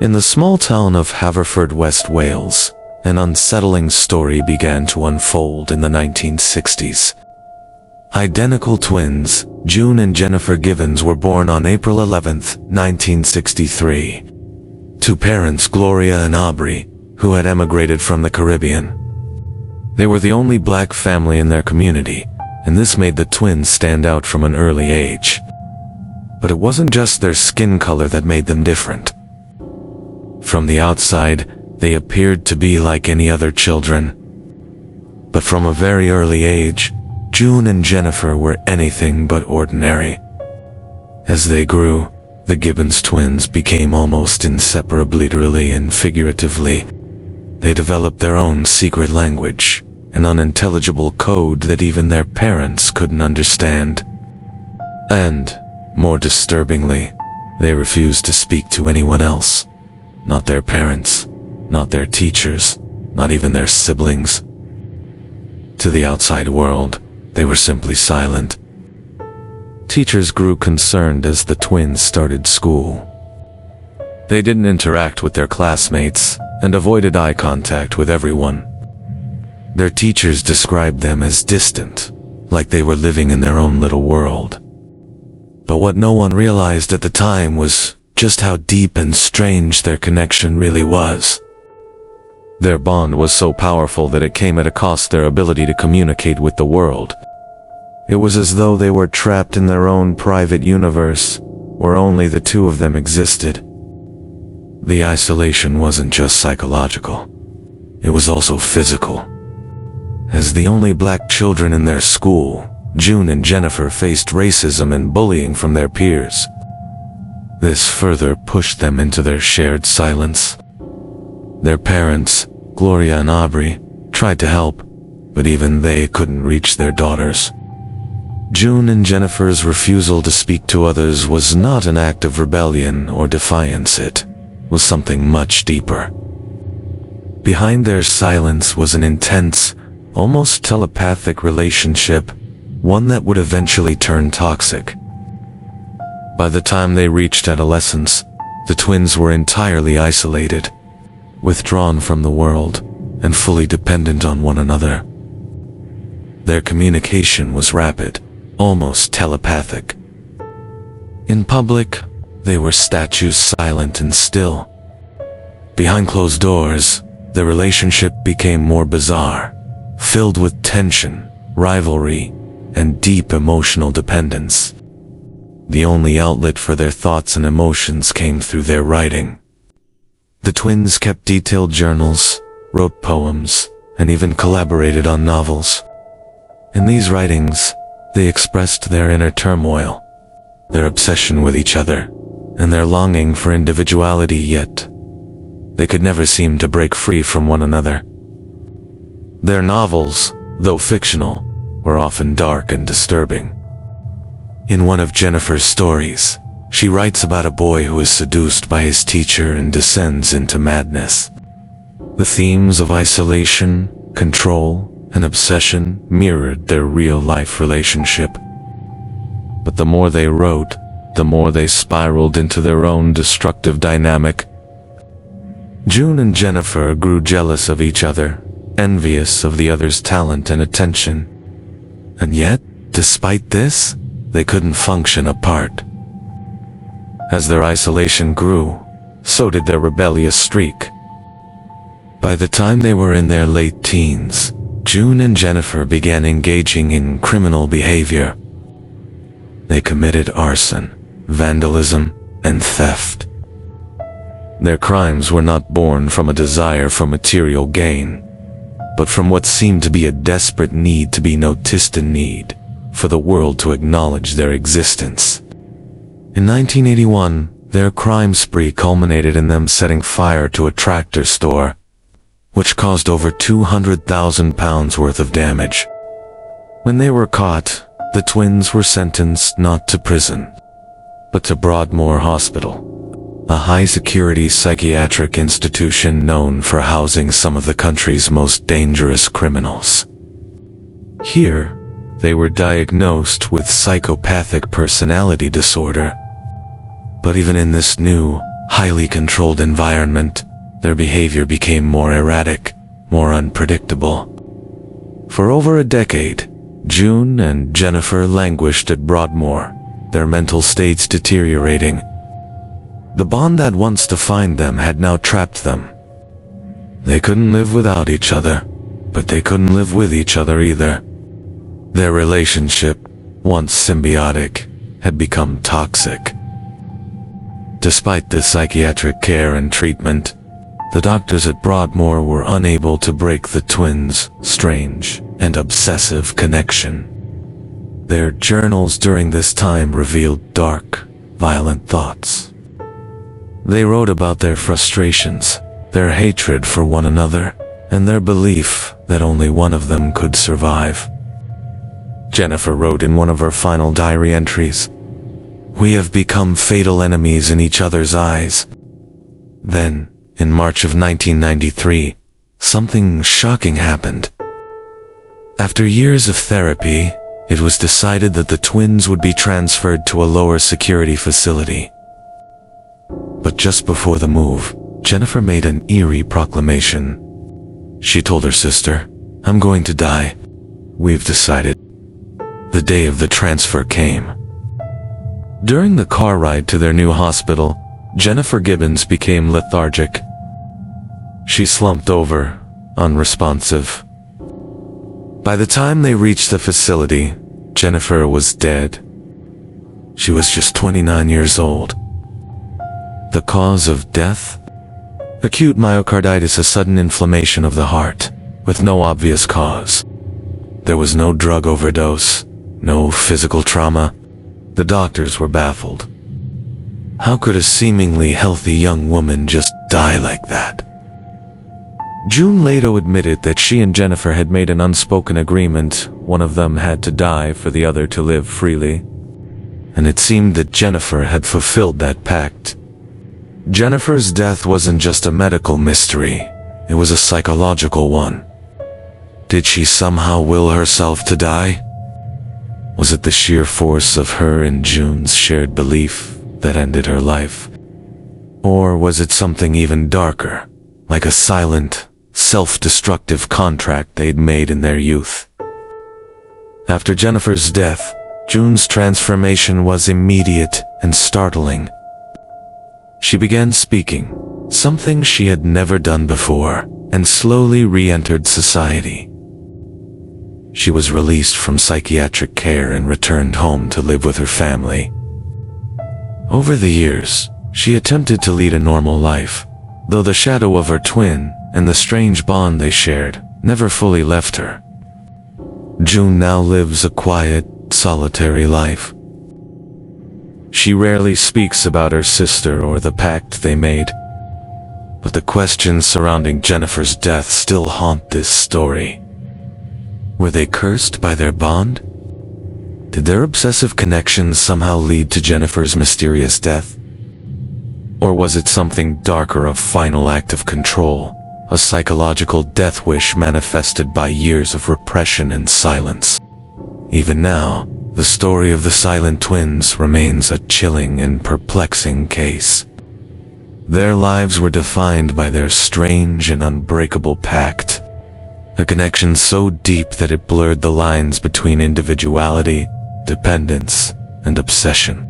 In the small town of Haverford, West Wales, an unsettling story began to unfold in the 1960s. Identical twins, June and Jennifer Gibbons, were born on April 11, 1963. To parents Gloria and Aubrey, who had emigrated from the Caribbean. They were the only black family in their community, and this made the twins stand out from an early age. But it wasn't just their skin color that made them different. From the outside, they appeared to be like any other children. But from a very early age, June and Jennifer were anything but ordinary. As they grew, the Gibbons twins became almost inseparable, literally and figuratively. They developed their own secret language, an unintelligible code that even their parents couldn't understand. And, more disturbingly, they refused to speak to anyone else. Not their parents, not their teachers, not even their siblings. To the outside world, they were simply silent. Teachers grew concerned as the twins started school. They didn't interact with their classmates and avoided eye contact with everyone. Their teachers described them as distant, like they were living in their own little world. But what no one realized at the time was just how deep and strange their connection really was. Their bond was so powerful that it came at a cost their ability to communicate with the world. It was as though they were trapped in their own private universe, where only the two of them existed. The isolation wasn't just psychological. It was also physical. As the only black children in their school, June and Jennifer faced racism and bullying from their peers. This further pushed them into their shared silence. Their parents, Gloria and Aubrey, tried to help, but even they couldn't reach their daughters. June and Jennifer's refusal to speak to others was not an act of rebellion or defiance. It was something much deeper. Behind their silence was an intense, almost telepathic relationship, one that would eventually turn toxic. By the time they reached adolescence, the twins were entirely isolated, withdrawn from the world, and fully dependent on one another. Their communication was rapid, almost telepathic. In public, they were statues, silent and still. Behind closed doors, the relationship became more bizarre, filled with tension, rivalry, and deep emotional dependence. The only outlet for their thoughts and emotions came through their writing. The twins kept detailed journals, wrote poems, and even collaborated on novels. In these writings, they expressed their inner turmoil, their obsession with each other, and their longing for individuality, yet they could never seem to break free from one another. Their novels, though fictional, were often dark and disturbing. In one of Jennifer's stories, she writes about a boy who is seduced by his teacher and descends into madness. The themes of isolation, control, and obsession mirrored their real-life relationship. But the more they wrote, the more they spiraled into their own destructive dynamic. June and Jennifer grew jealous of each other, envious of the other's talent and attention. And yet, despite this, they couldn't function apart. As their isolation grew, so did their rebellious streak. By the time they were in their late teens, June and Jennifer began engaging in criminal behavior. They committed arson, vandalism, and theft. Their crimes were not born from a desire for material gain, but from what seemed to be a desperate need to be noticed, a need for the world to acknowledge their existence. In 1981, their crime spree culminated in them setting fire to a tractor store, which caused over £200,000 worth of damage. When they were caught, the twins were sentenced not to prison, but to Broadmoor Hospital, a high-security psychiatric institution known for housing some of the country's most dangerous criminals. Here, they were diagnosed with psychopathic personality disorder. But even in this new, highly controlled environment, their behavior became more erratic, more unpredictable. For over a decade, June and Jennifer languished at Broadmoor, their mental states deteriorating. The bond that once defined them had now trapped them. They couldn't live without each other, but they couldn't live with each other either. Their relationship, once symbiotic, had become toxic. Despite the psychiatric care and treatment, the doctors at Broadmoor were unable to break the twins' strange and obsessive connection. Their journals during this time revealed dark, violent thoughts. They wrote about their frustrations, their hatred for one another, and their belief that only one of them could survive. Jennifer wrote in one of her final diary entries, "We have become fatal enemies in each other's eyes." Then, in March of 1993, something shocking happened. After years of therapy, it was decided that the twins would be transferred to a lower security facility. But just before the move, Jennifer made an eerie proclamation. She told her sister, "I'm going to die. We've decided." The day of the transfer came. During the car ride to their new hospital, Jennifer Gibbons became lethargic. She slumped over, unresponsive. By the time they reached the facility, Jennifer was dead. She was just 29 years old. The cause of death? Acute myocarditis, a sudden inflammation of the heart, with no obvious cause. There was no drug overdose, no physical trauma. The doctors were baffled. How could a seemingly healthy young woman just die like that? June later admitted that she and Jennifer had made an unspoken agreement. One of them had to die for the other to live freely. And it seemed that Jennifer had fulfilled that pact. Jennifer's death wasn't just a medical mystery, it was a psychological one. Did she somehow will herself to die? Was it the sheer force of her and June's shared belief that ended her life? Or was it something even darker, like a silent, self-destructive contract they'd made in their youth? After Jennifer's death, June's transformation was immediate and startling. She began speaking, something she had never done before, and slowly re-entered society. She was released from psychiatric care and returned home to live with her family. Over the years, she attempted to lead a normal life, though the shadow of her twin and the strange bond they shared never fully left her. June now lives a quiet, solitary life. She rarely speaks about her sister or the pact they made, but the questions surrounding Jennifer's death still haunt this story. Were they cursed by their bond? Did their obsessive connections somehow lead to Jennifer's mysterious death? Or was it something darker, a final act of control, a psychological death wish manifested by years of repression and silence? Even now, the story of the silent twins remains a chilling and perplexing case. Their lives were defined by their strange and unbreakable pact, a connection so deep that it blurred the lines between individuality, dependence, and obsession.